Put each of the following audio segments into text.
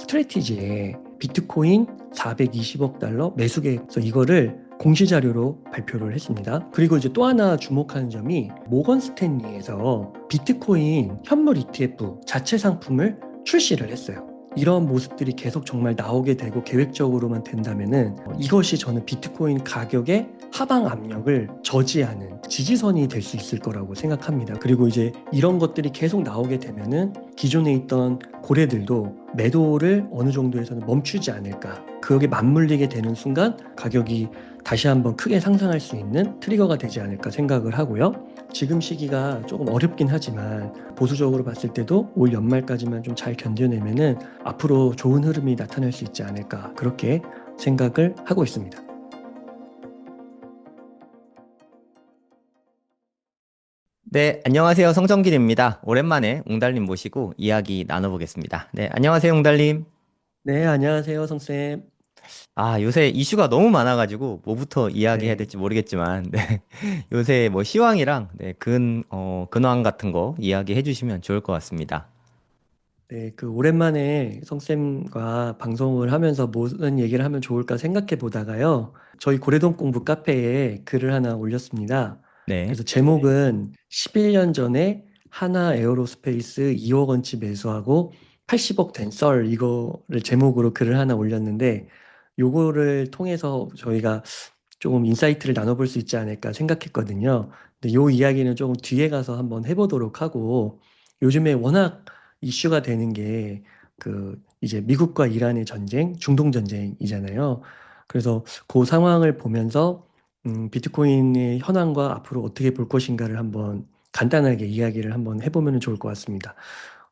스트래티지에 비트코인 420억 달러 매수 계획서 이거를 공시자료로 발표를 했습니다. 그리고 이제 또 하나 주목하는 점이 모건 스탠리에서 비트코인 현물 ETF 자체 상품을 출시를 했어요. 이런 모습들이 계속 정말 나오게 되고 계획적으로만 된다면은 이것이 저는 비트코인 가격의 하방 압력을 저지하는 지지선이 될 수 있을 거라고 생각합니다. 그리고 이제 이런 것들이 계속 나오게 되면은 기존에 있던 고래들도 매도를 어느 정도에서는 멈추지 않을까. 그게 맞물리게 되는 순간 가격이 다시 한번 크게 상승할 수 있는 트리거가 되지 않을까 생각을 하고요. 지금 시기가 조금 어렵긴 하지만 보수적으로 봤을 때도 올 연말까지만 좀 잘 견뎌내면은 앞으로 좋은 흐름이 나타날 수 있지 않을까 그렇게 생각을 하고 있습니다. 네, 안녕하세요. 성정길입니다. 오랜만에 웅달님 모시고 이야기 나눠보겠습니다. 네, 안녕하세요, 웅달님. 네, 안녕하세요, 성쌤. 아, 요새 이슈가 너무 많아가지고 뭐부터 이야기해야 네. 될지 모르겠지만, 네, 요새 뭐 시황이랑 네, 근황 같은 거 이야기해 주시면 좋을 것 같습니다. 네, 그 오랜만에 성쌤과 방송을 하면서 무슨 얘기를 하면 좋을까 생각해 보다가요. 저희 고래동 공부 카페에 글을 하나 올렸습니다. 네, 그래서 제목은 11년 전에 하나 에어로스페이스 2억 원치 매수하고 80억 된 썰 이거를 제목으로 글을 하나 올렸는데 요거를 통해서 저희가 조금 인사이트를 나눠볼 수 있지 않을까 생각했거든요. 근데 요 이야기는 조금 뒤에 가서 한번 해보도록 하고 요즘에 워낙 이슈가 되는 게 그 이제 미국과 이란의 전쟁, 중동 전쟁이잖아요. 그래서 그 상황을 보면서 비트코인의 현황과 앞으로 어떻게 볼 것인가를 한번 간단하게 이야기를 한번 해보면 좋을 것 같습니다.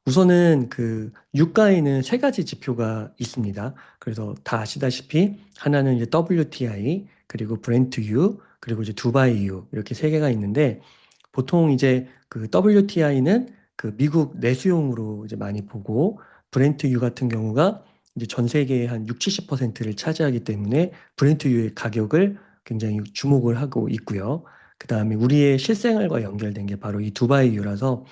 우선은 그 유가에는 세 가지 지표가 있습니다. 그래서 다 아시다시피 하나는 이제 WTI, 그리고 브렌트 유, 그리고 이제 두바이 유 이렇게 세 개가 있는데 보통 이제 그 WTI는 그 미국 내수용으로 이제 많이 보고 브렌트 유 같은 경우가 이제 전 세계의 한 6, 70%를 차지하기 때문에 브렌트 유의 가격을 굉장히 주목을 하고 있고요. 그다음에 우리의 실생활과 연결된 게 바로 이 두바이 유라서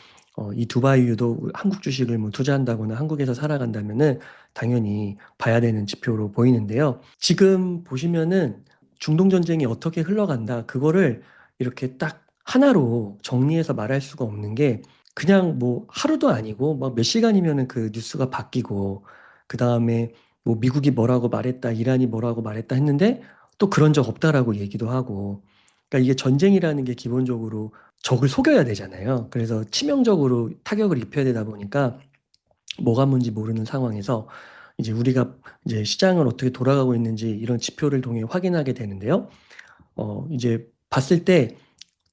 이 두바이 유도 한국 주식을 뭐 투자한다거나 한국에서 살아간다면은 당연히 봐야 되는 지표로 보이는데요. 지금 보시면은 중동 전쟁이 어떻게 흘러간다 그거를 이렇게 딱 하나로 정리해서 말할 수가 없는 게 그냥 뭐 하루도 아니고 막 몇 시간이면은 그 뉴스가 바뀌고 그 다음에 뭐 미국이 뭐라고 말했다, 이란이 뭐라고 말했다 했는데 또 그런 적 없다라고 얘기도 하고 그러니까 이게 전쟁이라는 게 기본적으로 적을 속여야 되잖아요. 그래서 치명적으로 타격을 입혀야 되다 보니까 뭐가 뭔지 모르는 상황에서 이제 우리가 이제 시장을 어떻게 돌아가고 있는지 이런 지표를 통해 확인하게 되는데요. 이제 봤을 때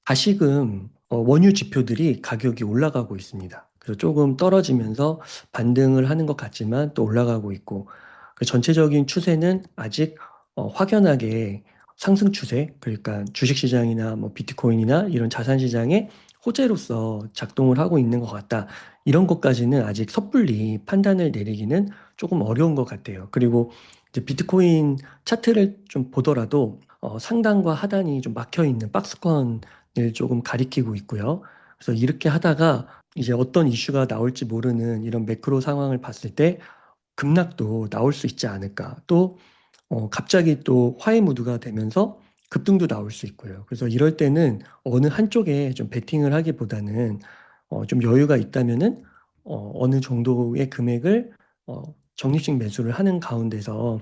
다시금 원유 지표들이 가격이 올라가고 있습니다. 그래서 조금 떨어지면서 반등을 하는 것 같지만 또 올라가고 있고 그 전체적인 추세는 아직 확연하게 상승 추세, 그러니까 주식시장이나 뭐 비트코인이나 이런 자산시장의 호재로서 작동을 하고 있는 것 같다. 이런 것까지는 아직 섣불리 판단을 내리기는 조금 어려운 것 같아요. 그리고 이제 비트코인 차트를 좀 보더라도 상단과 하단이 좀 막혀 있는 박스권 을 조금 가리키고 있고요. 그래서 이렇게 하다가 이제 어떤 이슈가 나올지 모르는 이런 매크로 상황을 봤을 때 급락도 나올 수 있지 않을까. 또 갑자기 또 화해 무드가 되면서 급등도 나올 수 있고요. 그래서 이럴 때는 어느 한쪽에 좀 베팅을 하기보다는 좀 여유가 있다면은 어느 정도의 금액을 적립식 매수를 하는 가운데서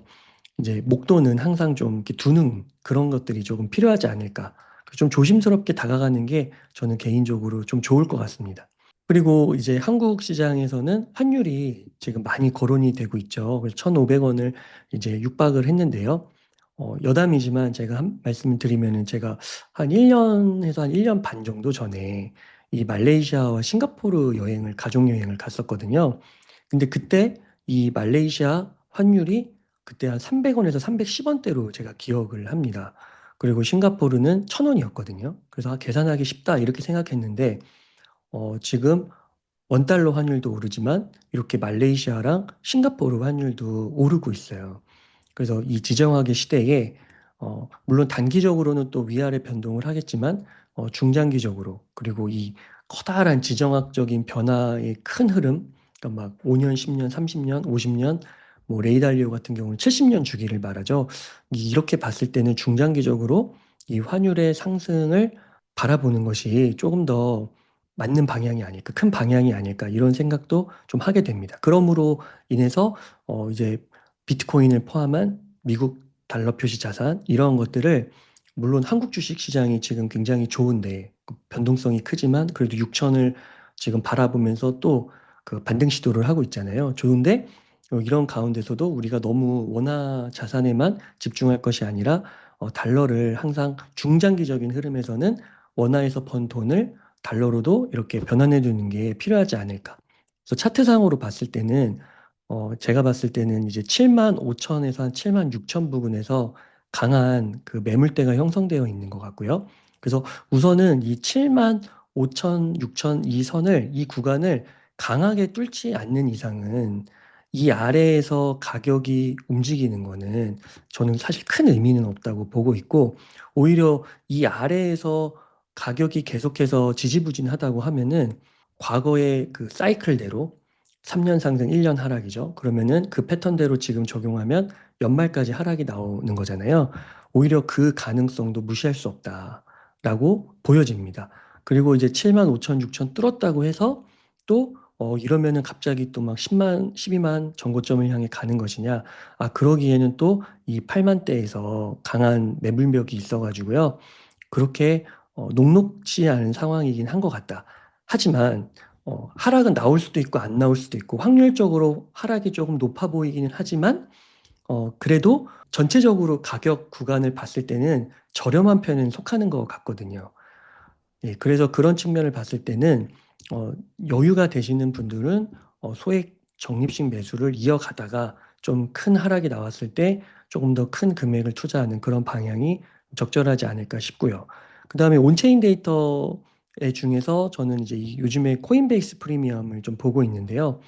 이제 목돈은 항상 좀 이렇게 두는 그런 것들이 조금 필요하지 않을까. 좀 조심스럽게 다가가는 게 저는 개인적으로 좀 좋을 것 같습니다. 그리고 이제 한국 시장에서는 환율이 지금 많이 거론이 되고 있죠. 그래서 1,500원을 이제 육박을 했는데요. 여담이지만 제가 한 말씀을 드리면은 제가 한 1년에서 한 1년 반 정도 전에 이 말레이시아와 싱가포르 여행을, 가족 여행을 갔었거든요. 근데 그때 이 말레이시아 환율이 그때 한 300원에서 310원대로 제가 기억을 합니다. 그리고 싱가포르는 1,000원이었거든요. 그래서 계산하기 쉽다 이렇게 생각했는데 지금 원달러 환율도 오르지만 이렇게 말레이시아랑 싱가포르 환율도 오르고 있어요. 그래서 이 지정학의 시대에 물론 단기적으로는 또 위아래 변동을 하겠지만 중장기적으로 그리고 이 커다란 지정학적인 변화의 큰 흐름, 그러니까 막 5년, 10년, 30년, 50년 뭐 레이달리오 같은 경우는 70년 주기를 말하죠. 이렇게 봤을 때는 중장기적으로 이 환율의 상승을 바라보는 것이 조금 더 맞는 방향이 아닐까, 큰 방향이 아닐까 이런 생각도 좀 하게 됩니다. 그러므로 인해서 이제 비트코인을 포함한 미국 달러 표시 자산 이런 것들을 물론 한국 주식 시장이 지금 굉장히 좋은데 그 변동성이 크지만 그래도 6천을 지금 바라보면서 또 그 반등 시도를 하고 있잖아요. 좋은데 이런 가운데서도 우리가 너무 원화 자산에만 집중할 것이 아니라 달러를 항상 중장기적인 흐름에서는 원화에서 번 돈을 달러로도 이렇게 변환해 두는 게 필요하지 않을까. 그래서 차트상으로 봤을 때는 제가 봤을 때는 이제 7만 5천에서 한 7만 6천 부근에서 강한 그 매물대가 형성되어 있는 것 같고요. 그래서 우선은 이 7만 5천, 6천 이 선을, 이 구간을 강하게 뚫지 않는 이상은 이 아래에서 가격이 움직이는 거는 저는 사실 큰 의미는 없다고 보고 있고, 오히려 이 아래에서 가격이 계속해서 지지부진하다고 하면은 과거의 그 사이클대로 3년 상승 1년 하락이죠. 그러면은 그 패턴대로 지금 적용하면 연말까지 하락이 나오는 거잖아요. 오히려 그 가능성도 무시할 수 없다라고 보여집니다. 그리고 이제 7만 5천, 6천 뚫었다고 해서 또 이러면은 갑자기 또 막 10만, 12만 정고점을 향해 가는 것이냐? 아, 그러기에는 또 이 8만대에서 강한 매물벽이 있어가지고요. 그렇게 녹록지 않은 상황이긴 한 것 같다. 하지만 하락은 나올 수도 있고 안 나올 수도 있고 확률적으로 하락이 조금 높아 보이기는 하지만 그래도 전체적으로 가격 구간을 봤을 때는 저렴한 편은 속하는 것 같거든요. 예, 그래서 그런 측면을 봤을 때는 어, 여유가 되시는 분들은 소액 적립식 매수를 이어가다가 좀 큰 하락이 나왔을 때 조금 더 큰 금액을 투자하는 그런 방향이 적절하지 않을까 싶고요. 그다음에 온체인 데이터의 중에서 저는 이제 요즘에 코인베이스 프리미엄을 좀 보고 있는데요.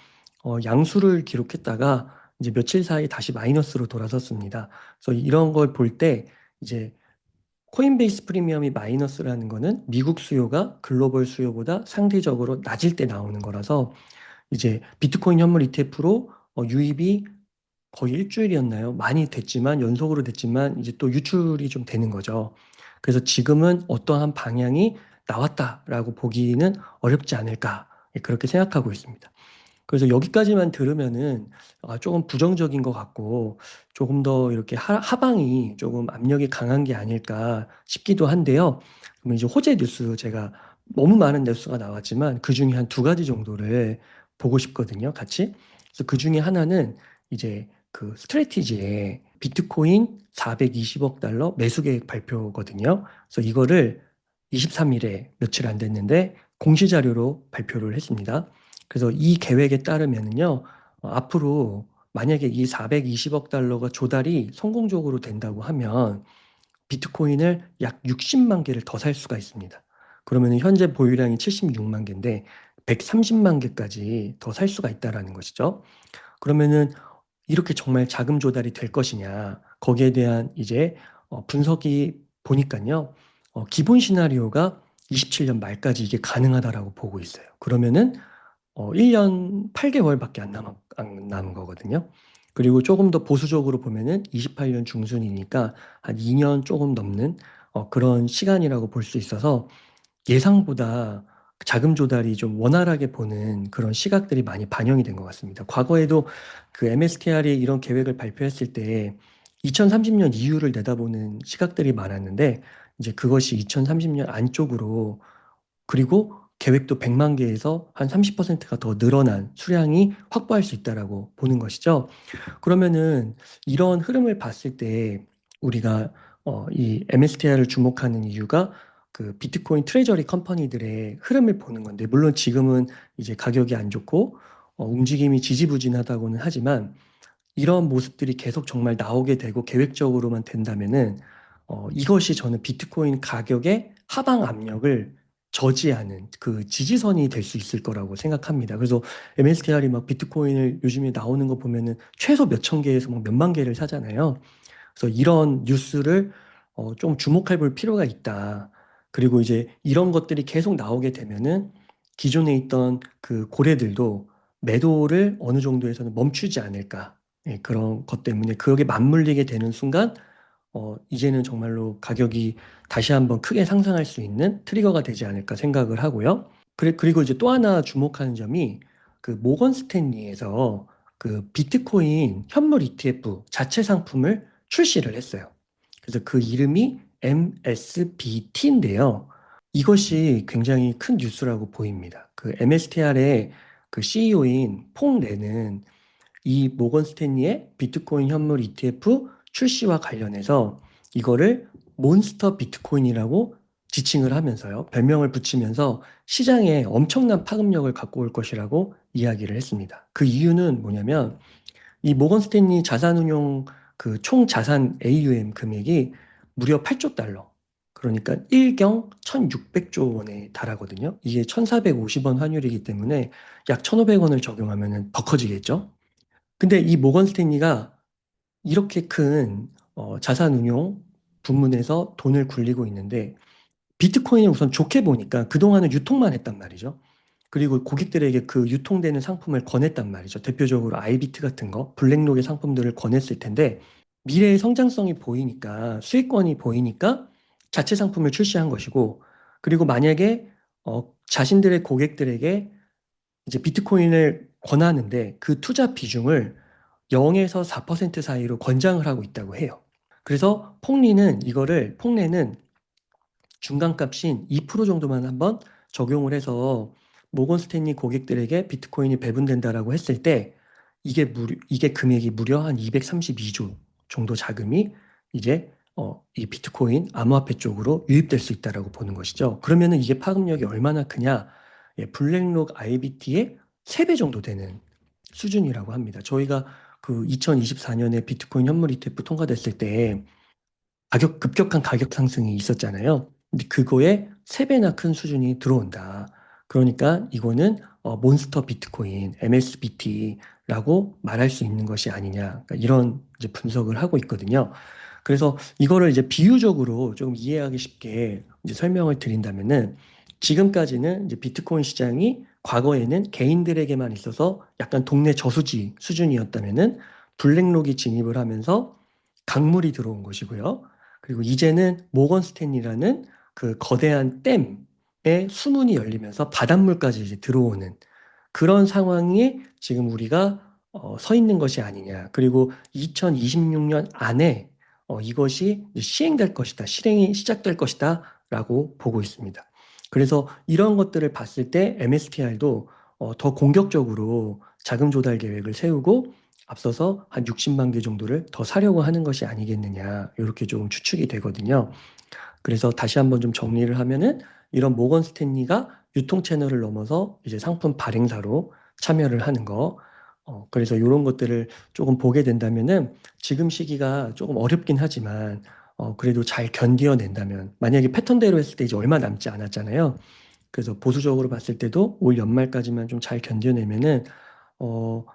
양수를 기록했다가 이제 며칠 사이 다시 마이너스로 돌아섰습니다. 그래서 이런 걸 볼 때 이제 코인베이스 프리미엄이 마이너스라는 거는 미국 수요가 글로벌 수요보다 상대적으로 낮을 때 나오는 거라서 이제 비트코인 현물 ETF로 유입이 거의 일주일이었나요? 많이 됐지만 연속으로 됐지만 이제 또 유출이 좀 되는 거죠. 그래서 지금은 어떠한 방향이 나왔다라고 보기는 어렵지 않을까 그렇게 생각하고 있습니다. 그래서 여기까지만 들으면은 조금 부정적인 것 같고 조금 더 이렇게 하방이 조금 압력이 강한 게 아닐까 싶기도 한데요. 그러면 이제 호재 뉴스 제가 너무 많은 뉴스가 나왔지만 그 중에 한 두 가지 정도를 보고 싶거든요. 같이. 그래서 그 중에 하나는 이제 그 스트래티지의 비트코인 420억 달러 매수 계획 발표거든요. 그래서 이거를 23일에 며칠 안 됐는데 공시 자료로 발표를 했습니다. 그래서 이 계획에 따르면은요, 앞으로 만약에 이 420억 달러가 조달이 성공적으로 된다고 하면 비트코인을 약 60만 개를 더 살 수가 있습니다. 그러면 현재 보유량이 76만 개인데 130만 개까지 더 살 수가 있다라는 것이죠. 그러면은 이렇게 정말 자금 조달이 될 것이냐, 거기에 대한 이제 분석이 보니까요, 기본 시나리오가 27년 말까지 이게 가능하다라고 보고 있어요. 그러면은 1년 8개월밖에 안 남은 거거든요. 그리고 조금 더 보수적으로 보면은 28년 중순이니까 한 2년 조금 넘는 그런 시간이라고 볼 수 있어서 예상보다 자금 조달이 좀 원활하게 보는 그런 시각들이 많이 반영이 된 것 같습니다. 과거에도 그 MSTR이 이런 계획을 발표했을 때 2030년 이후를 내다보는 시각들이 많았는데 이제 그것이 2030년 안쪽으로 그리고 계획도 100만 개에서 한 30%가 더 늘어난 수량이 확보할 수 있다라고 보는 것이죠. 그러면은 이런 흐름을 봤을 때 우리가 이 MSTI를 주목하는 이유가 그 비트코인 트레저리 컴퍼니들의 흐름을 보는 건데 물론 지금은 이제 가격이 안 좋고 움직임이 지지부진하다고는 하지만 이런 모습들이 계속 정말 나오게 되고 계획적으로만 된다면은 이것이 저는 비트코인 가격의 하방 압력을 저지하는 그 지지선이 될 수 있을 거라고 생각합니다. 그래서 MSTR이 막 비트코인을 요즘에 나오는 거 보면은 최소 몇 천 개에서 막 몇만 개를 사잖아요. 그래서 이런 뉴스를 좀 주목해 볼 필요가 있다. 그리고 이제 이런 것들이 계속 나오게 되면은 기존에 있던 그 고래들도 매도를 어느 정도에서는 멈추지 않을까. 예, 그런 것 때문에 그게 맞물리게 되는 순간 이제는 정말로 가격이 다시 한번 크게 상승할 수 있는 트리거가 되지 않을까 생각을 하고요. 그리고 이제 또 하나 주목하는 점이 그 모건 스탠리에서 그 비트코인 현물 ETF 자체 상품을 출시를 했어요. 그래서 그 이름이 MSBT인데요. 이것이 굉장히 큰 뉴스라고 보입니다. 그 MSTR의 그 CEO인 퐁 레는 이 모건 스탠리의 비트코인 현물 ETF 출시와 관련해서 이거를 몬스터 비트코인이라고 지칭을 하면서요. 별명을 붙이면서 시장에 엄청난 파급력을 갖고 올 것이라고 이야기를 했습니다. 그 이유는 뭐냐면 이 모건 스탠리 자산운용 그 총 자산 AUM 금액이 무려 8조 달러. 그러니까 1경 1,600조 원에 달하거든요. 이게 1,450원 환율이기 때문에 약 1,500원을 적용하면 더 커지겠죠. 근데 이 모건 스탠리가 이렇게 큰 자산운용 부문에서 돈을 굴리고 있는데 비트코인을 우선 좋게 보니까 그동안은 유통만 했단 말이죠. 그리고 고객들에게 그 유통되는 상품을 권했단 말이죠. 대표적으로 아이비트 같은 거, 블랙록의 상품들을 권했을 텐데 미래의 성장성이 보이니까 수익권이 보이니까 자체 상품을 출시한 것이고 그리고 만약에 자신들의 고객들에게 이제 비트코인을 권하는데 그 투자 비중을 0에서 4% 사이로 권장을 하고 있다고 해요. 그래서 폭리는 중간값인 2% 정도만 한번 적용을 해서 모건 스탠리 고객들에게 비트코인이 배분된다라고 했을 때 이게 금액이 무려 한 232조 정도 자금이 이제 이 비트코인 암호화폐 쪽으로 유입될 수 있다라고 보는 것이죠. 그러면은 이게 파급력이 얼마나 크냐? 예, 블랙록 IBT의 3배 정도 되는 수준이라고 합니다. 저희가 그 2024년에 비트코인 현물 ETF 통과됐을 때 급격한 가격 상승이 있었잖아요. 근데 그거에 3배나 큰 수준이 들어온다. 그러니까 이거는 몬스터 비트코인, MSBT라고 말할 수 있는 것이 아니냐. 그러니까 이런 이제 분석을 하고 있거든요. 그래서 이거를 이제 비유적으로 좀 이해하기 쉽게 이제 설명을 드린다면은 지금까지는 이제 비트코인 시장이 과거에는 개인들에게만 있어서 약간 동네 저수지 수준이었다면은 블랙록이 진입을 하면서 강물이 들어온 것이고요. 그리고 이제는 모건 스탠리라는 그 거대한 댐에 수문이 열리면서 바닷물까지 이제 들어오는 그런 상황이 지금 우리가 서 있는 것이 아니냐. 그리고 2026년 안에 이것이 이제 시행될 것이다. 실행이 시작될 것이다. 라고 보고 있습니다. 그래서 이런 것들을 봤을 때 MSTR도 더 공격적으로 자금 조달 계획을 세우고 앞서서 한 60만 개 정도를 더 사려고 하는 것이 아니겠느냐. 이렇게 좀 추측이 되거든요. 그래서 다시 한번 좀 정리를 하면은 이런 모건 스탠리가 유통 채널을 넘어서 이제 상품 발행사로 참여를 하는 거. 그래서 이런 것들을 조금 보게 된다면은 지금 시기가 조금 어렵긴 하지만 그래도 잘 견뎌낸다면 만약에 패턴대로 했을 때 이제 얼마 남지 않았잖아요. 그래서 보수적으로 봤을 때도 올 연말까지만 좀 잘 견뎌내면은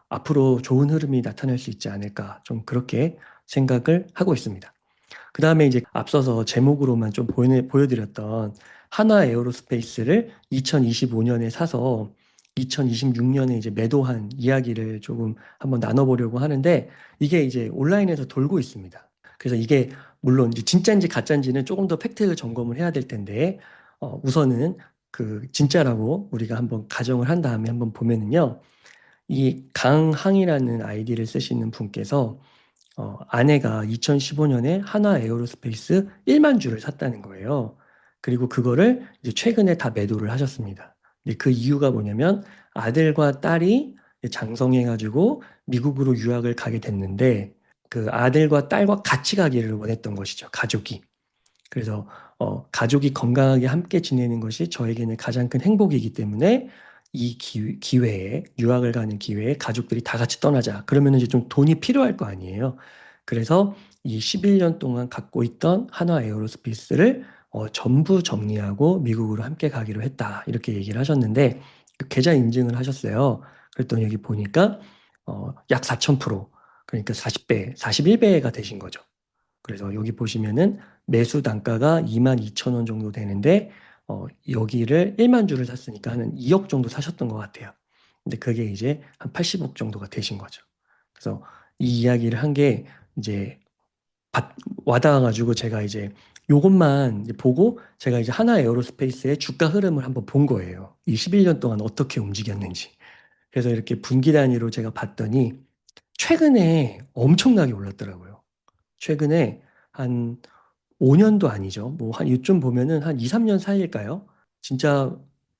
앞으로 좋은 흐름이 나타날 수 있지 않을까 좀 그렇게 생각을 하고 있습니다. 그 다음에 이제 앞서서 제목으로만 좀 보여드렸던 하나 에어로스페이스를 2025년에 사서 2026년에 이제 매도한 이야기를 조금 한번 나눠보려고 하는데 이게 이제 온라인에서 돌고 있습니다. 그래서 이게 물론 이제 진짜인지 가짜인지는 조금 더 팩트 점검을 해야 될 텐데 우선은 그 진짜라고 우리가 한번 가정을 한 다음에 한번 보면은요. 이 강항이라는 아이디를 쓰시는 분께서 아내가 2015년에 하나 에어로스페이스 1만 주를 샀다는 거예요. 그리고 그거를 이제 최근에 다 매도를 하셨습니다. 근데 그 이유가 뭐냐면 아들과 딸이 장성해가지고 미국으로 유학을 가게 됐는데 그 아들과 딸과 같이 가기를 원했던 것이죠. 가족이. 그래서 가족이 건강하게 함께 지내는 것이 저에게는 가장 큰 행복이기 때문에 이 기회에 유학을 가는 기회에 가족들이 다 같이 떠나자. 그러면 이제 좀 돈이 필요할 거 아니에요. 그래서 이 11년 동안 갖고 있던 한화 에어로스페이스를 전부 정리하고 미국으로 함께 가기로 했다. 이렇게 얘기를 하셨는데 그 계좌 인증을 하셨어요. 그랬더니 여기 보니까 약 4,000%, 그러니까 40배, 41배가 되신 거죠. 그래서 여기 보시면은 매수 단가가 22,000원 정도 되는데 여기를 1만 주를 샀으니까 한 2억 정도 사셨던 것 같아요. 근데 그게 이제 한 80억 정도가 되신 거죠. 그래서 이 이야기를 한 게 이제 받- 와닿아가지고 제가 이제 요것만 이제 보고 제가 이제 하나 에어로스페이스의 주가 흐름을 한번 본 거예요. 이 11년 동안 어떻게 움직였는지. 그래서 이렇게 분기 단위로 제가 봤더니 최근에 엄청나게 올랐더라고요. 최근에 한 5년도 아니죠. 뭐 한 요즘 보면은 한 2, 3년 사이일까요? 진짜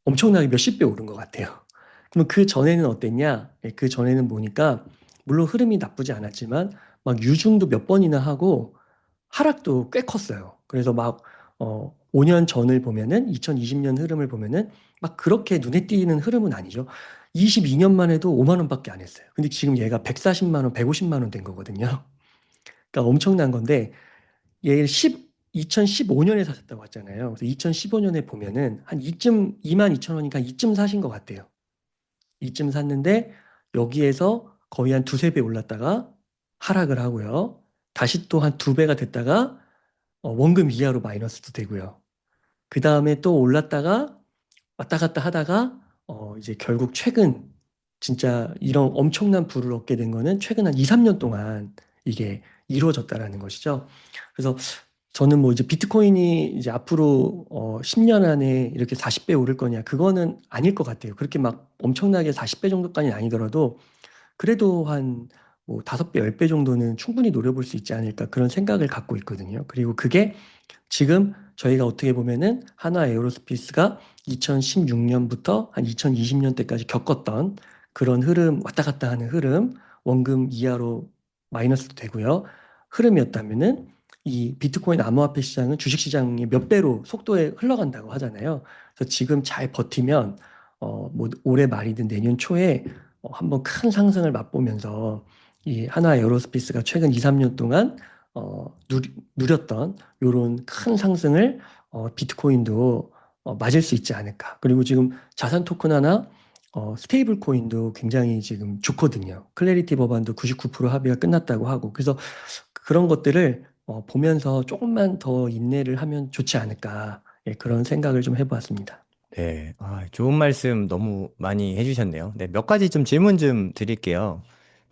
엄청나게 몇십 배 오른 것 같아요. 그럼 그 전에는 어땠냐? 그 전에는 보니까 물론 흐름이 나쁘지 않았지만 막 유중도 몇 번이나 하고 하락도 꽤 컸어요. 그래서 막 5년 전을 보면은 2020년 흐름을 보면은 막 그렇게 눈에 띄는 흐름은 아니죠. 22년만 해도 5만 원밖에 안 했어요. 근데 지금 얘가 140만 원, 150만 원 된 거거든요. 그러니까 엄청난 건데 얘 2015년에 사셨다고 했잖아요. 그래서 2015년에 보면은 한 이쯤 2만 2천 원이니까 이쯤 사신 것 같아요. 이쯤 샀는데 여기에서 거의 한 두세 배 올랐다가 하락을 하고요. 다시 또 한 두 배가 됐다가 원금 이하로 마이너스도 되고요. 그 다음에 또 올랐다가 왔다 갔다 하다가 이제 결국 최근 진짜 이런 엄청난 부를 얻게 된 거는 최근 한 2, 3년 동안 이게 이루어졌다라는 것이죠. 그래서 저는 뭐 이제 비트코인이 이제 앞으로 10년 안에 이렇게 40배 오를 거냐 그거는 아닐 것 같아요. 그렇게 막 엄청나게 40배 정도까지는 아니더라도 그래도 한 뭐 5배, 10배 정도는 충분히 노려볼 수 있지 않을까 그런 생각을 갖고 있거든요. 그리고 그게 지금 저희가 어떻게 보면은 하나 에어로스페이스가 2016년부터 한 2020년 때까지 겪었던 그런 흐름, 왔다 갔다 하는 흐름, 원금 이하로 마이너스도 되고요. 흐름이었다면은 이 비트코인 암호화폐 시장은 주식 시장의 몇 배로 속도에 흘러간다고 하잖아요. 그래서 지금 잘 버티면 뭐 올해 말이든 내년 초에 한번 큰 상승을 맛보면서 이 하나 에어로스페이스가 최근 2, 3년 동안 누렸던 요런 큰 상승을 비트코인도 맞을 수 있지 않을까. 그리고 지금 자산 토큰 하나 스테이블 코인도 굉장히 지금 좋거든요. 클래리티 법안도 99% 합의가 끝났다고 하고. 그래서 그런 것들을 보면서 조금만 더 인내를 하면 좋지 않을까. 예, 그런 생각을 좀 해보았습니다. 네, 좋은 말씀 너무 많이 해주셨네요. 네, 몇 가지 좀 질문 좀 드릴게요.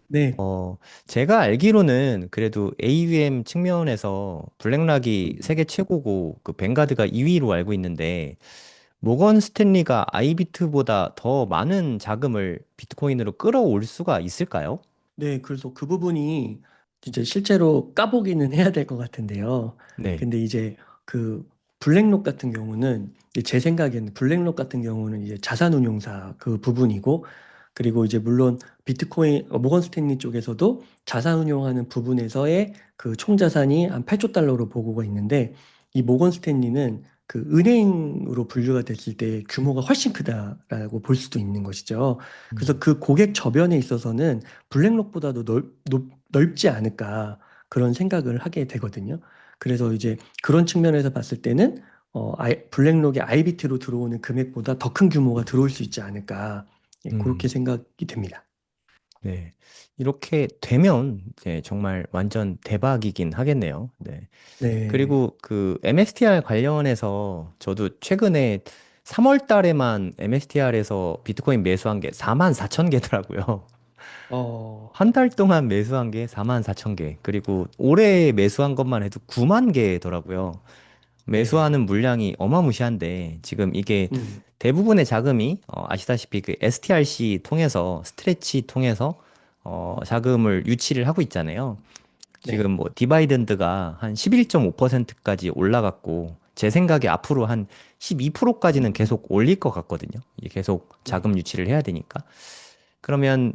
네. 어, 제가 알기로는 그래도 AUM 측면에서 블랙락이 세계 최고고 그 뱅가드가 2위로 알고 있는데 모건 스탠리가 아이비트보다 더 많은 자금을 비트코인으로 끌어올 수가 있을까요? 네, 그래서 그 부분이 진짜 실제로 까보기는 해야 될 것 같은데요. 네. 근데 이제 그 블랙록 같은 경우는 이제 제 생각에는 블랙록 같은 경우는 이제 자산운용사 그 부분이고 그리고 이제 물론 비트코인 모건 스탠리 쪽에서도 자산운용하는 부분에서의 그 총자산이 한 8조 달러로 보고가 있는데 이 모건 스탠리는 그 은행으로 분류가 됐을 때 규모가 훨씬 크다라고 볼 수도 있는 것이죠. 그래서 음. 그 고객 저변에 있어서는 블랙록보다도 넓지 않을까 그런 생각을 하게 되거든요. 그래서 이제 그런 측면에서 봤을 때는 블랙록의 아이비트로 들어오는 금액보다 더 큰 규모가 들어올 수 있지 않을까 예, 그렇게 음. 생각이 됩니다. 네. 이렇게 되면 네, 정말 완전 대박이긴 하겠네요. 네. 네, 그리고 그 MSTR 관련해서 저도 최근에 3월 달에만 MSTR에서 비트코인 매수한 게 4만 4천 개더라고요. 어, 한 달 동안 매수한 게 4만 4천 개. 그리고 올해 매수한 것만 해도 9만 개더라고요. 네, 매수하는 물량이 어마무시한데 지금 이게 음, 대부분의 자금이 아시다시피 그 STRC 통해서 스트레치 통해서 자금을 유치를 하고 있잖아요. 지금 네, 뭐 디바이던드가 한 11.5%까지 올라갔고 제 생각에 앞으로 한 12%까지는 계속 올릴 것 같거든요. 이게 계속 네, 자금 유치를 해야 되니까. 그러면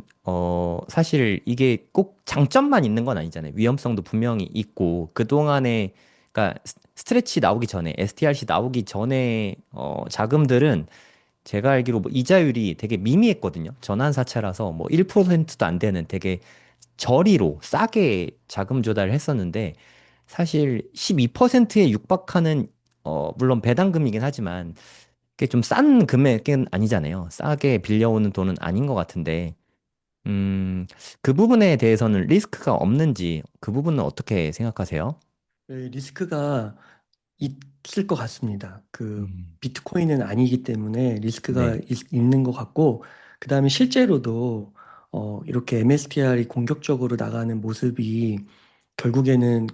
사실 이게 꼭 장점만 있는 건 아니잖아요. 위험성도 분명히 있고 그동안에 그러니까 스트레치 나오기 전에 STRC 나오기 전에 자금들은 제가 알기로 뭐 이자율이 되게 미미했거든요. 전환사채라서 뭐 1%도 안 되는 되게 저리로 싸게 자금 조달을 했었는데 사실 12%에 육박하는 물론 배당금이긴 하지만 그게 좀 싼 금액은 아니잖아요. 싸게 빌려오는 돈은 아닌 것 같은데 음, 그 부분에 대해서는 리스크가 없는지 그 부분은 어떻게 생각하세요? 네, 리스크가 있을 것 같습니다. 그 음. 비트코인은 아니기 때문에 리스크가 네. 있는 것 같고, 그 다음에 실제로도 이렇게 MSTR이 공격적으로 나가는 모습이 결국에는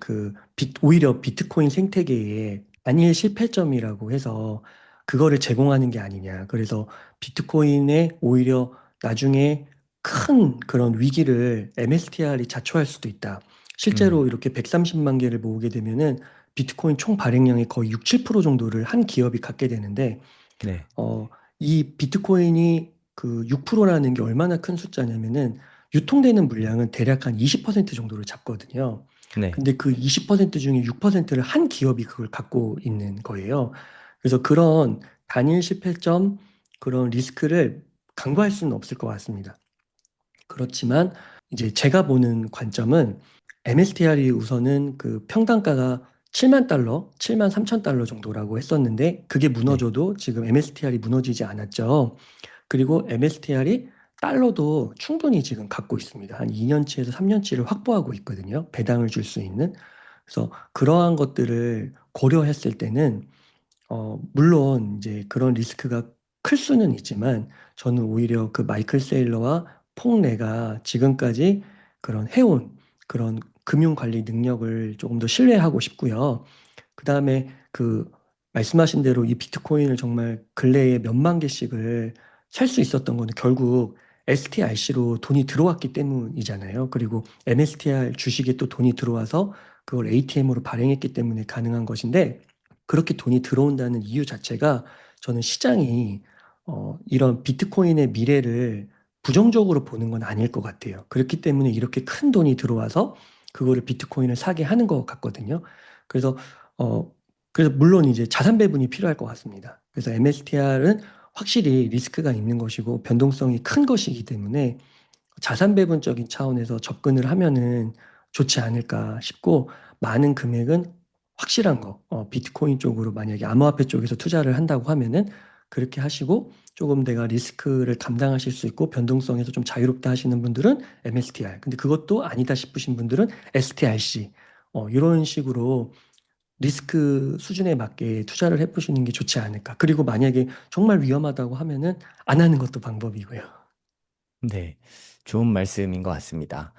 오히려 비트코인 생태계에 단일 실패점이라고 해서 그거를 제공하는 게 아니냐. 그래서 비트코인에 오히려 나중에 큰 그런 위기를 MSTR이 자초할 수도 있다. 음, 실제로 이렇게 130만 개를 모으게 되면은 비트코인 총 발행량의 거의 6, 7% 정도를 한 기업이 갖게 되는데 네, 어, 이 비트코인이 그 6%라는 게 얼마나 큰 숫자냐면은 유통되는 물량은 대략 한 20% 정도를 잡거든요. 네, 근데 그 20% 중에 6%를 한 기업이 그걸 갖고 있는 거예요. 그래서 그런 단일 실패점, 그런 리스크를 간과할 수는 없을 것 같습니다. 그렇지만 이제 제가 보는 관점은 MSTR이 우선은 그 평단가가 7만 달러, 7만 3천 달러 정도라고 했었는데 그게 네, 무너져도 지금 MSTR이 무너지지 않았죠. 그리고 MSTR이 달러도 충분히 지금 갖고 있습니다. 한 2년치에서 3년치를 확보하고 있거든요. 배당을 줄 수 있는. 그래서 그러한 것들을 고려했을 때는 물론 이제 그런 리스크가 클 수는 있지만 저는 오히려 그 마이클 세일러와 폭레가 지금까지 그런 해온 그런 금융 관리 능력을 조금 더 신뢰하고 싶고요. 그다음에 그 말씀하신 대로 이 비트코인을 정말 근래에 몇만 개씩을 살 수 있었던 거는 결국 STRC로 돈이 들어왔기 때문이잖아요. 그리고 MSTR 주식에 또 돈이 들어와서 그걸 ATM으로 발행했기 때문에 가능한 것인데 그렇게 돈이 들어온다는 이유 자체가 저는 시장이 이런 비트코인의 미래를 부정적으로 보는 건 아닐 것 같아요. 그렇기 때문에 이렇게 큰 돈이 들어와서 그거를 비트코인을 사게 하는 것 같거든요. 그래서 어, 그래서 물론 이제 자산 배분이 필요할 것 같습니다. 그래서 MSTR은 확실히 리스크가 있는 것이고 변동성이 큰 것이기 때문에 자산 배분적인 차원에서 접근을 하면은 좋지 않을까 싶고 많은 금액은 확실한 거, 비트코인 쪽으로 만약에 암호화폐 쪽에서 투자를 한다고 하면은 그렇게 하시고 조금 내가 리스크를 감당하실 수 있고 변동성에서 좀 자유롭다 하시는 분들은 MSTR, 근데 그것도 아니다 싶으신 분들은 STRC, 이런 식으로 리스크 수준에 맞게 투자를 해보시는 게 좋지 않을까. 그리고 만약에 정말 위험하다고 하면은 안 하는 것도 방법이고요. 네. 좋은 말씀인 것 같습니다.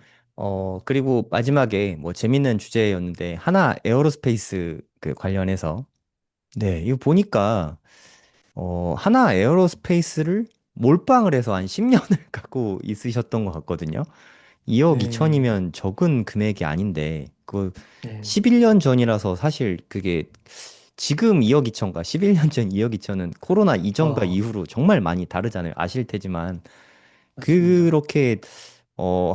그리고 마지막에 뭐 재밌는 주제였는데, 하나 에어로스페이스 그 관련해서, 네, 이거 보니까, 하나 에어로스페이스를 몰빵을 해서 한 10년을 갖고 있으셨던 것 같거든요. 2억 네, 2천이면 적은 금액이 아닌데, 그 네, 11년 전이라서 사실 그게 지금 2억 2천과 11년 전 2억 2천은 코로나 이전과 어, 이후로 정말 많이 다르잖아요. 아실 테지만. 맞습니다. 그렇게,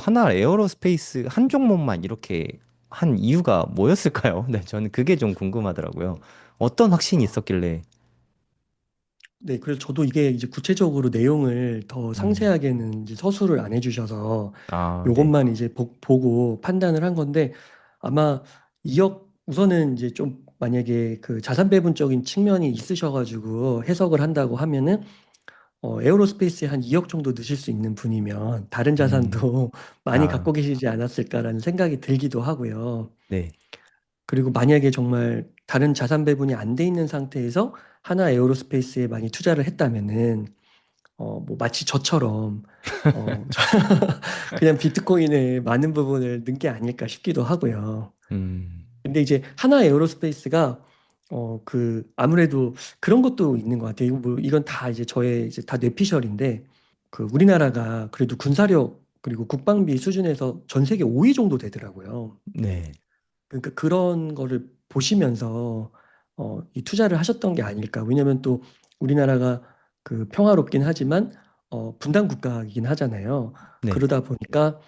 하나 에어로스페이스 한 종목만 이렇게 한 이유가 뭐였을까요? 네, 저는 그게 좀 궁금하더라고요. 어떤 확신이 어, 있었길래. 네, 그래서 저도 이게 이제 구체적으로 내용을 더 음, 상세하게는 이제 서술을 안 해주셔서 아, 네. 요것만 이제 보고 판단을 한 건데 아마 2억 우선은 이제 좀 만약에 그 자산 배분적인 측면이 있으셔가지고 해석을 한다고 하면은 에어로스페이스에 한 2억 정도 넣으실 수 있는 분이면 다른 음, 자산도 많이 아, 갖고 계시지 않았을까라는 생각이 들기도 하고요. 네. 그리고 만약에 정말 다른 자산 배분이 안 돼 있는 상태에서 하나 에어로스페이스에 많이 투자를 했다면은 뭐 마치 저처럼 저 그냥 비트코인에 많은 부분을 넣은 게 아닐까 싶기도 하고요. 음, 근데 이제 하나 에어로스페이스가 아무래도 그런 것도 있는 것 같아요. 이건 다 이제 저의 이제 다 뇌피셜인데 그 우리나라가 그래도 군사력 그리고 국방비 수준에서 전 세계 5위 정도 되더라고요. 네. 그러니까 그런 거를 보시면서 이 투자를 하셨던 게 아닐까. 왜냐면 또 우리나라가 그 평화롭긴 하지만 분단 국가이긴 하잖아요. 네. 그러다 보니까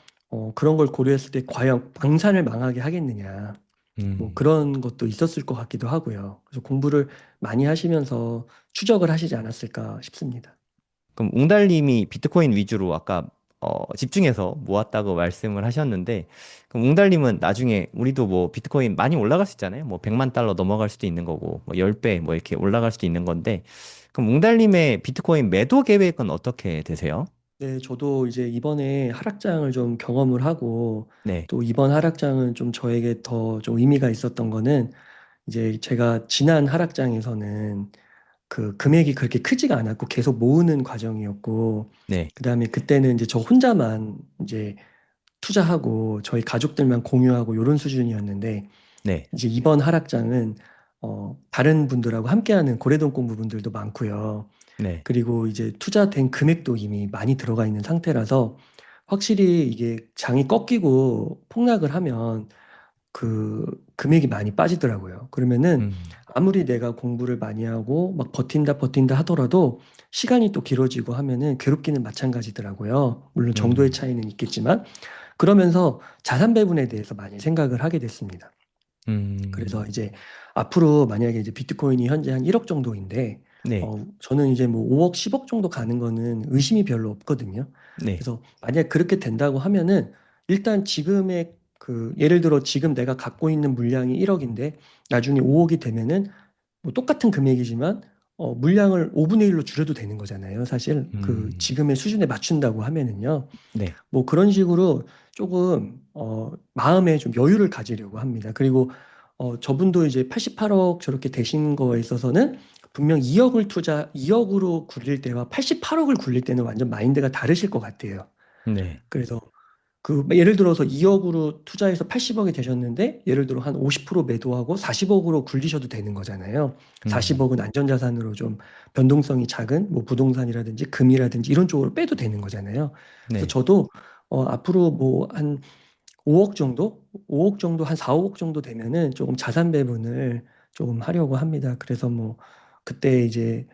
그런 걸 고려했을 때 과연 방산을 망하게 하겠느냐. 뭐 음. 그런 것도 있었을 것 같기도 하고요. 그래서 공부를 많이 하시면서 추적을 하시지 않았을까 싶습니다. 그럼 웅달님이 비트코인 위주로 아까 집중해서 모았다고 말씀을 하셨는데, 그럼 웅달님은 나중에 우리도 뭐 비트코인 많이 올라갈 수 있잖아요. 뭐 100만 달러 넘어갈 수도 있는 거고, 뭐 10배 뭐 이렇게 올라갈 수도 있는 건데, 그럼 웅달님의 비트코인 매도 계획은 어떻게 되세요? 네, 저도 이제 이번에 하락장을 좀 경험을 하고 네. 또 이번 하락장은 좀 저에게 더 좀 의미가 있었던 거는 이제 제가 지난 하락장에서는 그 금액이 그렇게 크지가 않았고 계속 모으는 과정이었고, 네, 그다음에 그때는 이제 저 혼자만 이제 투자하고 저희 가족들만 공유하고 이런 수준이었는데, 네, 이제 이번 하락장은 다른 분들하고 함께하는 고래동 공부분들도 많고요. 네, 그리고 이제 투자된 금액도 이미 많이 들어가 있는 상태라서 확실히 이게 장이 꺾이고 폭락을 하면 그 금액이 많이 빠지더라고요. 그러면은 음, 아무리 내가 공부를 많이 하고 막 버틴다 하더라도 시간이 또 길어지고 하면은 괴롭기는 마찬가지더라고요. 물론 정도의 음, 차이는 있겠지만 그러면서 자산 배분에 대해서 많이 생각을 하게 됐습니다. 그래서 음, 이제 앞으로 만약에 이제 비트코인이 현재 한 1억 정도인데, 네, 저는 이제 뭐 5억, 10억 정도 가는 거는 의심이 별로 없거든요. 네, 그래서 만약 그렇게 된다고 하면은 일단 지금의 그 예를 들어 지금 내가 갖고 있는 물량이 1억인데 나중에 5억이 되면은 뭐 똑같은 금액이지만 물량을 5분의 1로 줄여도 되는 거잖아요. 사실 그 음, 지금의 수준에 맞춘다고 하면은요. 네, 뭐 그런 식으로 조금 마음에 좀 여유를 가지려고 합니다. 그리고 저분도 이제 88억 저렇게 되신 거에 있어서는 분명 2억으로 굴릴 때와 88억을 굴릴 때는 완전 마인드가 다르실 것 같아요. 네, 그래서 그 예를 들어서 2억으로 투자해서 80억이 되셨는데 예를 들어 한 50% 매도하고 40억으로 굴리셔도 되는 거잖아요. 음, 40억은 안전자산으로 좀 변동성이 작은 뭐 부동산이라든지 금이라든지 이런 쪽으로 빼도 되는 거잖아요. 그래서 네, 저도 앞으로 뭐 한 5억 정도? 5억 정도 한 4, 5억 정도 되면은 조금 자산 배분을 조금 하려고 합니다. 그래서 뭐 그때 이제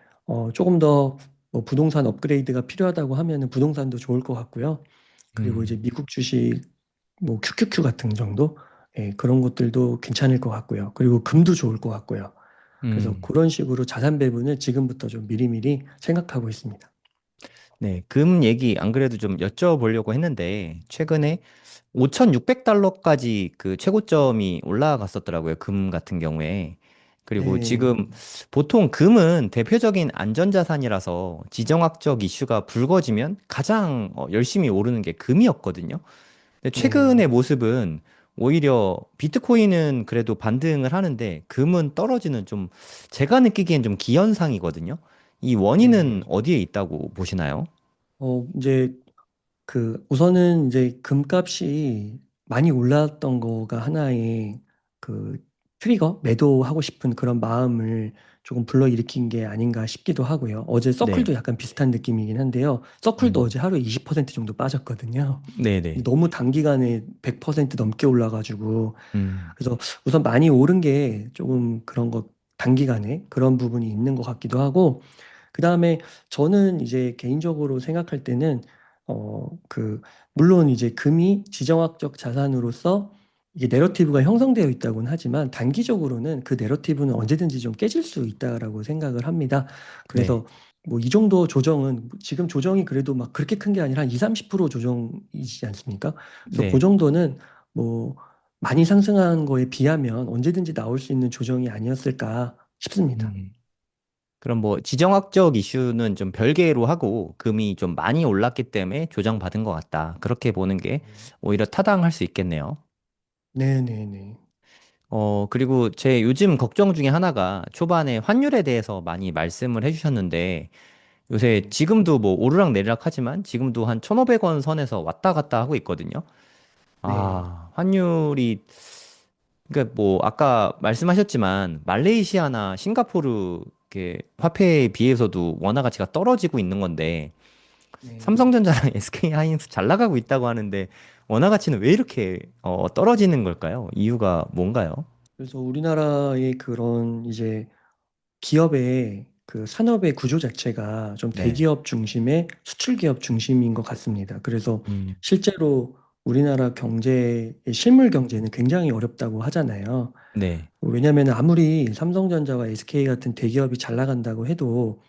조금 더 뭐 부동산 업그레이드가 필요하다고 하면은 부동산도 좋을 것 같고요. 그리고 이제 음, 미국 주식 뭐 QQQ 같은 정도 예, 그런 것들도 괜찮을 것 같고요. 그리고 금도 좋을 것 같고요. 그래서 음. 그런 식으로 자산 배분을 지금부터 좀 미리미리 생각하고 있습니다. 네, 금 얘기 안 그래도 좀 여쭤보려고 했는데, 최근에 5,600달러까지 그 최고점이 올라갔었더라고요. 금 같은 경우에. 그리고 네, 지금 보통 금은 대표적인 안전자산이라서 지정학적 이슈가 불거지면 가장 열심히 오르는 게 금이었거든요. 근데 네, 최근의 모습은 오히려 비트코인은 그래도 반등을 하는데 금은 떨어지는 좀 제가 느끼기엔 좀 기현상이거든요. 이 원인은 네. 어디에 있다고 보시나요? 이제 그 우선은 이제 금값이 많이 올랐던 거가 하나의 그 트리거 매도하고 싶은 그런 마음을 조금 불러일으킨 게 아닌가 싶기도 하고요. 어제 서클도 네. 약간 비슷한 느낌이긴 한데요. 서클도 음. 어제 하루에 20% 정도 빠졌거든요. 네네. 너무 단기간에 100% 넘게 올라가지고 음. 그래서 우선 많이 오른 게 조금 그런 거 단기간에 그런 부분이 있는 것 같기도 하고 그다음에 저는 이제 개인적으로 생각할 때는 그 물론 이제 금이 지정학적 자산으로서 이게 내러티브가 형성되어 있다고는 하지만 단기적으로는 그 내러티브는 언제든지 좀 깨질 수 있다라고 생각을 합니다. 네. 그래서 뭐 이 정도 조정은 지금 조정이 그래도 막 그렇게 큰 게 아니라 한 2, 30% 조정이지 않습니까? 그래서 그 네. 정도는 뭐 많이 상승한 거에 비하면 언제든지 나올 수 있는 조정이 아니었을까 싶습니다. 음. 그럼 뭐 지정학적 이슈는 좀 별개로 하고 금이 좀 많이 올랐기 때문에 조정받은 것 같다. 그렇게 보는 게 오히려 타당할 수 있겠네요. 네네네. 그리고 제 요즘 걱정 중에 하나가 초반에 환율에 대해서 많이 말씀을 해주셨는데 요새 네. 지금도 뭐 오르락 내리락 하지만 지금도 한 1,500원 선에서 왔다 갔다 하고 있거든요. 네. 아, 환율이 그러니까 뭐 아까 말씀하셨지만 말레이시아나 싱가포르 이렇게 화폐에 비해서도 원화 가치가 떨어지고 있는 건데 네. 삼성전자랑 SK 하이닉스 잘 나가고 있다고 하는데 원화 가치는 왜 이렇게 떨어지는 걸까요? 이유가 뭔가요? 그래서 우리나라의 그런 이제 기업의 그 산업의 구조 자체가 좀 네. 대기업 중심의 수출 기업 중심인 것 같습니다. 그래서 음, 실제로 우리나라 경제의 실물 경제는 굉장히 어렵다고 하잖아요. 네. 왜냐하면 아무리 삼성전자와 SK 같은 대기업이 잘 나간다고 해도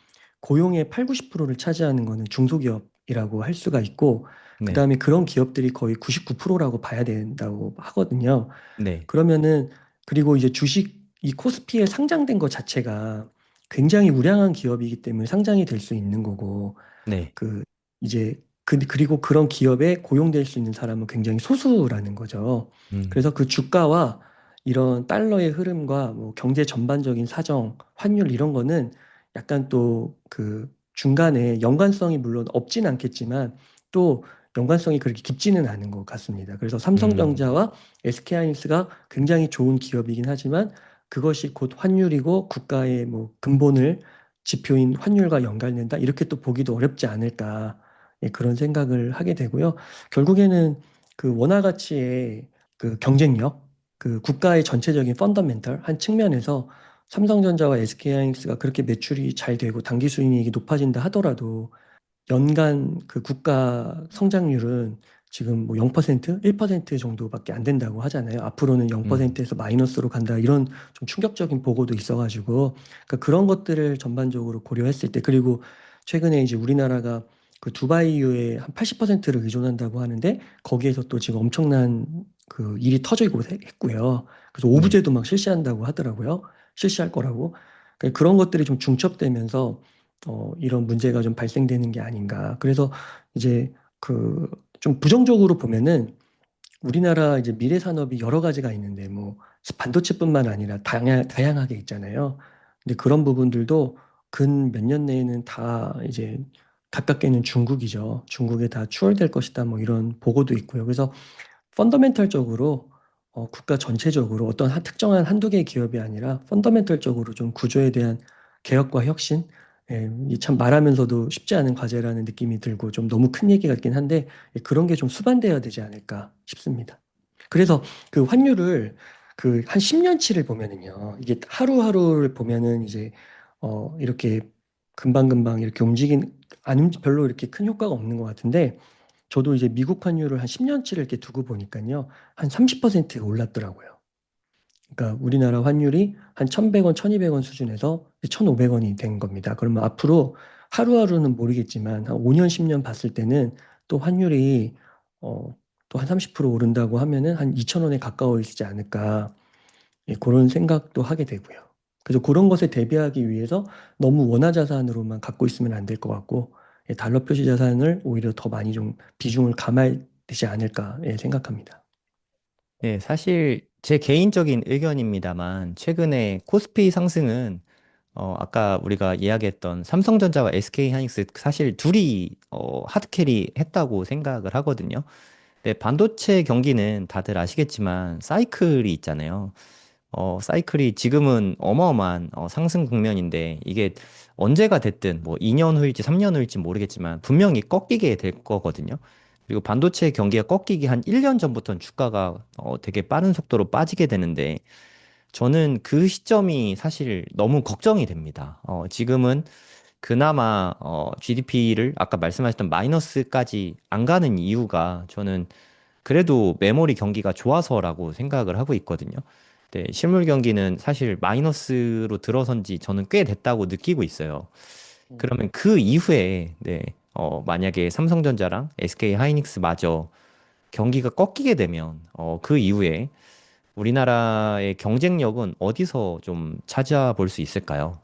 고용의 8, 90%를 차지하는 거는 중소기업이라고 할 수가 있고, 네. 그다음에 그런 기업들이 거의 99%라고 봐야 된다고 하거든요. 네. 그러면은 그리고 이제 주식 이 코스피에 상장된 것 자체가 굉장히 우량한 기업이기 때문에 상장이 될 수 있는 거고 네. 그 이제 그리고 그런 기업에 고용될 수 있는 사람은 굉장히 소수라는 거죠. 음, 그래서 그 주가와 이런 달러의 흐름과 뭐 경제 전반적인 사정, 환율 이런 거는 약간 또 그 중간에 연관성이 물론 없진 않겠지만 또 연관성이 그렇게 깊지는 않은 것 같습니다. 그래서 음, 삼성전자와 SK하이닉스가 굉장히 좋은 기업이긴 하지만 그것이 곧 환율이고 국가의 뭐 근본을 지표인 환율과 연관된다 이렇게 또 보기도 어렵지 않을까 예, 그런 생각을 하게 되고요. 결국에는 그 원화 가치의 그 경쟁력, 그 국가의 전체적인 펀더멘털 한 측면에서 삼성전자와 SK하이닉스가 그렇게 매출이 잘 되고 당기 수익이 높아진다 하더라도 연간 그 국가 성장률은 지금 뭐 0%, 1% 정도밖에 안 된다고 하잖아요. 앞으로는 음, 0%에서 마이너스로 간다. 이런 좀 충격적인 보고도 있어가지고 그러니까 그런 것들을 전반적으로 고려했을 때 그리고 최근에 이제 우리나라가 그 두바이유에 한 80%를 의존한다고 하는데 거기에서 또 지금 엄청난 그 일이 터지고 했고요. 그래서 네. 오브제도 막 실시한다고 하더라고요. 실시할 거라고. 그러니까 그런 것들이 좀 중첩되면서 이런 문제가 좀 발생되는 게 아닌가. 그래서 이제 그 좀 부정적으로 보면은 우리나라 이제 미래 산업이 여러 가지가 있는데 뭐 반도체뿐만 아니라 다양하게 있잖아요. 근데 그런 부분들도 근 몇 년 내에는 다 이제 가깝게는 중국이죠. 중국에 다 추월될 것이다. 뭐 이런 보고도 있고요. 그래서 펀더멘털적으로 국가 전체적으로 어떤 특정한 한두 개의 기업이 아니라 펀더멘털적으로 좀 구조에 대한 개혁과 혁신, 예, 이참 말하면서도 쉽지 않은 과제라는 느낌이 들고 좀 너무 큰 얘기 같긴 한데 예, 그런 게 좀 수반돼야 되지 않을까 싶습니다. 그래서 그 환율을 그 한 10년치를 보면은요, 이게 하루하루를 보면은 이제 이렇게 금방금방 이렇게 별로 이렇게 큰 효과가 없는 것 같은데 저도 이제 미국 환율을 한 10년치를 이렇게 두고 보니까요. 한 30%가 올랐더라고요. 그러니까 우리나라 환율이 한 1,100원, 1,200원 수준에서 1,500원이 된 겁니다. 그러면 앞으로 하루하루는 모르겠지만 한 5년, 10년 봤을 때는 또 환율이 또 한 30% 오른다고 하면은 한 2,000원에 가까워지지 않을까. 예, 그런 생각도 하게 되고요. 그래서 그런 것에 대비하기 위해서 너무 원화 자산으로만 갖고 있으면 안 될 것 같고, 예, 달러 표시 자산을 오히려 더 많이 좀 비중을 감아야 되지 않을까, 예, 생각합니다. 네, 사실 제 개인적인 의견입니다만, 최근에 코스피 상승은 아까 우리가 이야기했던 삼성전자와 SK하이닉스 사실 둘이 하드캐리 했다고 생각을 하거든요. 네, 반도체 경기는 다들 아시겠지만 사이클이 있잖아요. 사이클이 지금은 어마어마한 상승 국면인데 이게 언제가 됐든 뭐 2년 후일지 3년 후일지 모르겠지만 분명히 꺾이게 될 거거든요. 그리고 반도체 경기가 꺾이기 한 1년 전부터는 주가가 되게 빠른 속도로 빠지게 되는데 저는 그 시점이 사실 너무 걱정이 됩니다. 지금은 그나마 GDP를 아까 말씀하셨던 마이너스까지 안 가는 이유가 저는 그래도 메모리 경기가 좋아서라고 생각을 하고 있거든요. 네, 실물 경기는 사실 마이너스로 들어선 지 저는 꽤 됐다고 느끼고 있어요. 음. 그러면 그 이후에, 네, 만약에 삼성전자랑 SK 하이닉스마저 경기가 꺾이게 되면, 그 이후에 우리나라의 경쟁력은 어디서 좀 찾아볼 수 있을까요?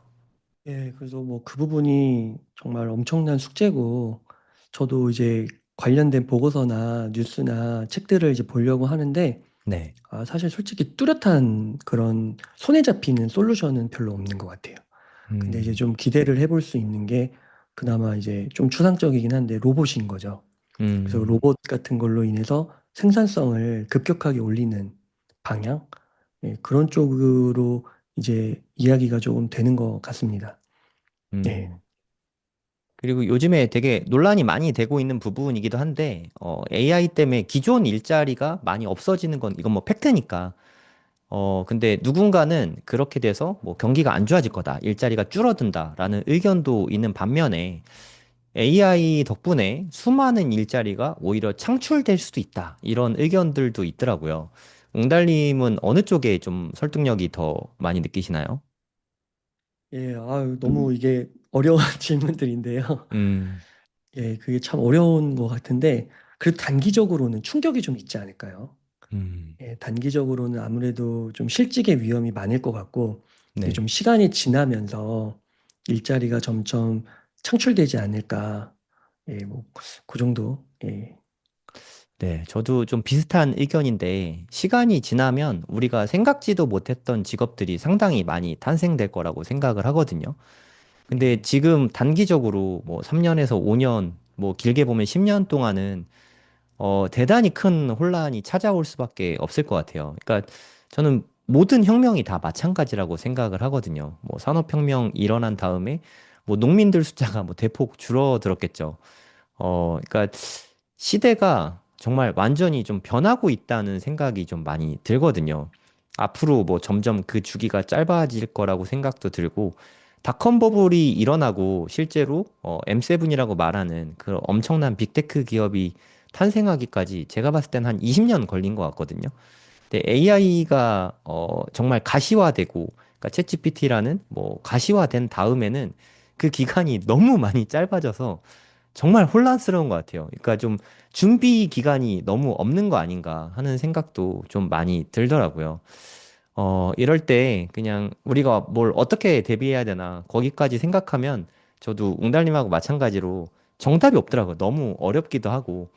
예, 그래서 뭐 그 부분이 정말 엄청난 숙제고, 저도 이제 관련된 보고서나 뉴스나 책들을 이제 보려고 하는데, 네. 사실 솔직히 뚜렷한 그런 손에 잡히는 솔루션은 별로 없는 것 같아요. 근데 이제 음, 좀 기대를 해볼 수 있는 게 그나마 이제 좀 추상적이긴 한데 로봇인 거죠. 그래서 음, 로봇 같은 걸로 인해서 생산성을 급격하게 올리는 방향, 예, 그런 쪽으로 이제 이야기가 조금 되는 것 같습니다. 예. 음. 그리고 요즘에 되게 논란이 많이 되고 있는 부분이기도 한데, AI 때문에 기존 일자리가 많이 없어지는 건 이건 뭐 팩트니까. 근데 누군가는 그렇게 돼서 뭐 경기가 안 좋아질 거다, 일자리가 줄어든다라는 의견도 있는 반면에 AI 덕분에 수많은 일자리가 오히려 창출될 수도 있다, 이런 의견들도 있더라고요. 웅달님은 어느 쪽에 좀 설득력이 더 많이 느끼시나요? 예, 아유, 너무 이게 어려운 질문들인데요. 음, 예, 그게 참 어려운 것 같은데, 그래도 단기적으로는 충격이 좀 있지 않을까요? 음, 예, 단기적으로는 아무래도 좀 실직의 위험이 많을 것 같고, 이제 네. 좀 시간이 지나면서 일자리가 점점 창출되지 않을까. 예, 뭐, 그 정도. 예. 네, 저도 좀 비슷한 의견인데, 시간이 지나면 우리가 생각지도 못했던 직업들이 상당히 많이 탄생될 거라고 생각을 하거든요. 근데 지금 단기적으로 뭐 3년에서 5년, 뭐 길게 보면 10년 동안은 대단히 큰 혼란이 찾아올 수밖에 없을 것 같아요. 그러니까 저는 모든 혁명이 다 마찬가지라고 생각을 하거든요. 뭐 산업혁명 일어난 다음에 뭐 농민들 숫자가 뭐 대폭 줄어들었겠죠. 그러니까 시대가 정말 완전히 좀 변하고 있다는 생각이 좀 많이 들거든요. 앞으로 뭐 점점 그 주기가 짧아질 거라고 생각도 들고, 닷컴 버블이 일어나고 실제로 M7이라고 말하는 그 엄청난 빅테크 기업이 탄생하기까지 제가 봤을 땐 한 20년 걸린 것 같거든요. 근데 AI가 정말 가시화되고, 그러니까 챗GPT라는 뭐 가시화된 다음에는 그 기간이 너무 많이 짧아져서 정말 혼란스러운 것 같아요. 그러니까 좀 준비 기간이 너무 없는 거 아닌가 하는 생각도 좀 많이 들더라고요. 이럴 때 그냥 우리가 뭘 어떻게 대비해야 되나 거기까지 생각하면 저도 웅달님하고 마찬가지로 정답이 없더라고요. 너무 어렵기도 하고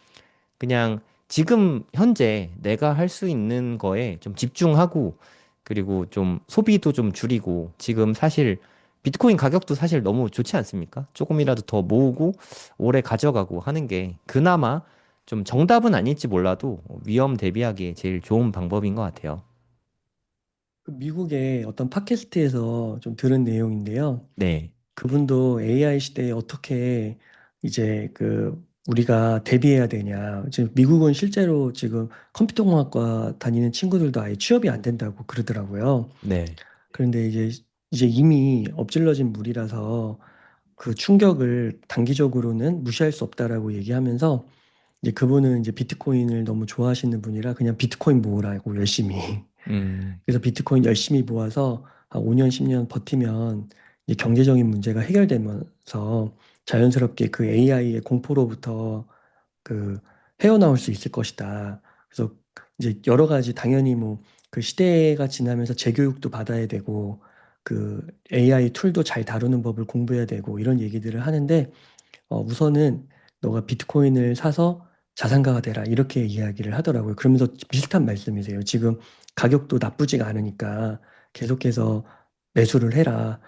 그냥 지금 현재 내가 할 수 있는 거에 좀 집중하고 그리고 좀 소비도 좀 줄이고 지금 사실 비트코인 가격도 사실 너무 좋지 않습니까? 조금이라도 더 모으고 오래 가져가고 하는 게 그나마 좀 정답은 아닐지 몰라도 위험 대비하기에 제일 좋은 방법인 것 같아요. 그 미국의 어떤 팟캐스트에서 좀 들은 내용인데요. 네, 그분도 AI 시대에 어떻게 이제 그 우리가 대비해야 되냐. 지금 미국은 실제로 지금 컴퓨터공학과 다니는 친구들도 아예 취업이 안 된다고 그러더라고요. 네, 그런데 이제 이미 엎질러진 물이라서 그 충격을 단기적으로는 무시할 수 없다라고 얘기하면서 이제 그분은 이제 비트코인을 너무 좋아하시는 분이라 그냥 비트코인 모으라고 열심히. 음, 그래서 비트코인 열심히 모아서 한 5년, 10년 버티면 이제 경제적인 문제가 해결되면서 자연스럽게 그 AI의 공포로부터 그 헤어나올 수 있을 것이다. 그래서 이제 여러 가지 당연히 뭐 그 시대가 지나면서 재교육도 받아야 되고 그 AI 툴도 잘 다루는 법을 공부해야 되고 이런 얘기들을 하는데 우선은 너가 비트코인을 사서 자산가가 되라 이렇게 이야기를 하더라고요. 그러면서 비슷한 말씀이세요. 지금 가격도 나쁘지가 않으니까 계속해서 매수를 해라.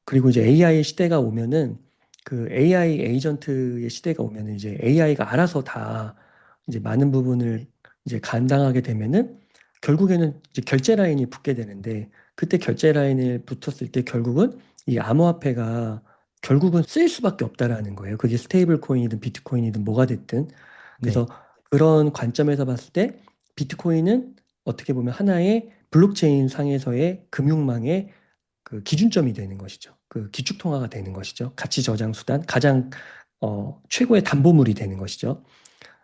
그리고 이제 AI 시대가 오면은 그 AI 에이전트의 시대가 오면은 이제 AI가 알아서 다 이제 많은 부분을 이제 감당하게 되면은 결국에는 이제 결제 라인이 붙게 되는데 그때 결제 라인을 붙었을 때 결국은 이 암호화폐가 결국은 쓰일 수밖에 없다라는 거예요. 그게 스테이블 코인이든 비트코인이든 뭐가 됐든. 네, 그래서 그런 관점에서 봤을 때 비트코인은 어떻게 보면 하나의 블록체인 상에서의 금융망의 그 기준점이 되는 것이죠. 그 기축통화가 되는 것이죠. 가치 저장 수단, 가장 최고의 담보물이 되는 것이죠.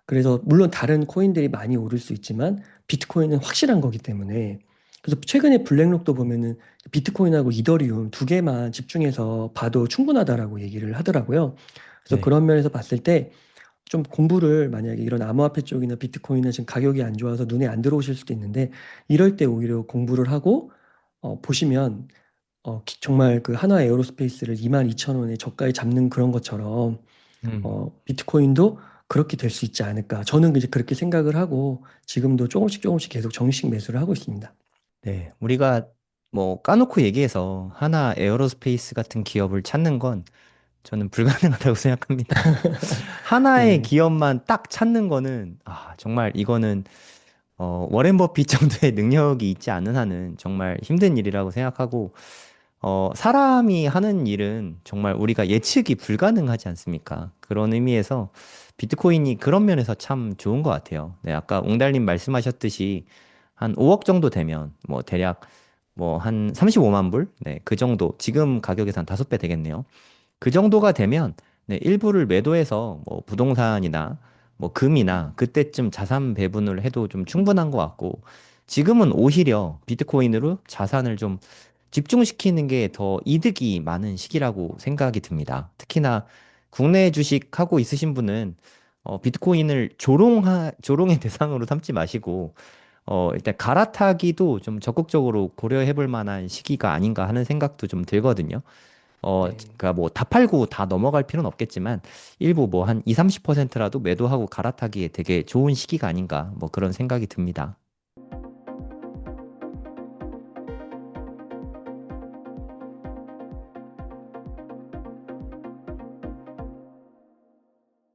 그래서 물론 다른 코인들이 많이 오를 수 있지만 비트코인은 확실한 거기 때문에 그래서 최근에 블랙록도 보면은 비트코인하고 이더리움 두 개만 집중해서 봐도 충분하다라고 얘기를 하더라고요. 그래서 네. 그런 면에서 봤을 때 좀 공부를 만약에 이런 암호화폐 쪽이나 비트코인은 지금 가격이 안 좋아서 눈에 안 들어오실 수도 있는데 이럴 때 오히려 공부를 하고 보시면 정말 그 하나 에어로스페이스를 22,000원에 저가에 잡는 그런 것처럼 음. 비트코인도 그렇게 될 수 있지 않을까. 저는 이제 그렇게 생각을 하고 지금도 조금씩 조금씩 계속 정식 매수를 하고 있습니다. 네, 우리가 뭐 까놓고 얘기해서 하나 에어로스페이스 같은 기업을 찾는 건 저는 불가능하다고 생각합니다. 하나의 네. 기업만 딱 찾는 거는 정말 이거는 워렌 버핏 정도의 능력이 있지 않은 한은 정말 힘든 일이라고 생각하고 사람이 하는 일은 정말 우리가 예측이 불가능하지 않습니까? 그런 의미에서 비트코인이 그런 면에서 참 좋은 것 같아요. 네, 아까 옹달님 말씀하셨듯이 한 5억 정도 되면 뭐 대략 뭐 한 35만 불? 네, 그 정도. 지금 가격에서 한 5배 되겠네요. 그 정도가 되면 네, 일부를 매도해서 뭐 부동산이나 뭐 금이나 그때쯤 자산 배분을 해도 좀 충분한 것 같고 지금은 오히려 비트코인으로 자산을 좀 집중시키는 게 더 이득이 많은 시기라고 생각이 듭니다. 특히나 국내 주식 하고 있으신 분은 비트코인을 조롱의 대상으로 삼지 마시고 일단 갈아타기도 좀 적극적으로 고려해 볼 만한 시기가 아닌가 하는 생각도 좀 들거든요. 네. 그러니까 뭐 다 팔고 다 넘어갈 필요는 없겠지만 일부 뭐 한 2, 30%라도 매도하고 갈아타기에 되게 좋은 시기가 아닌가 뭐 그런 생각이 듭니다.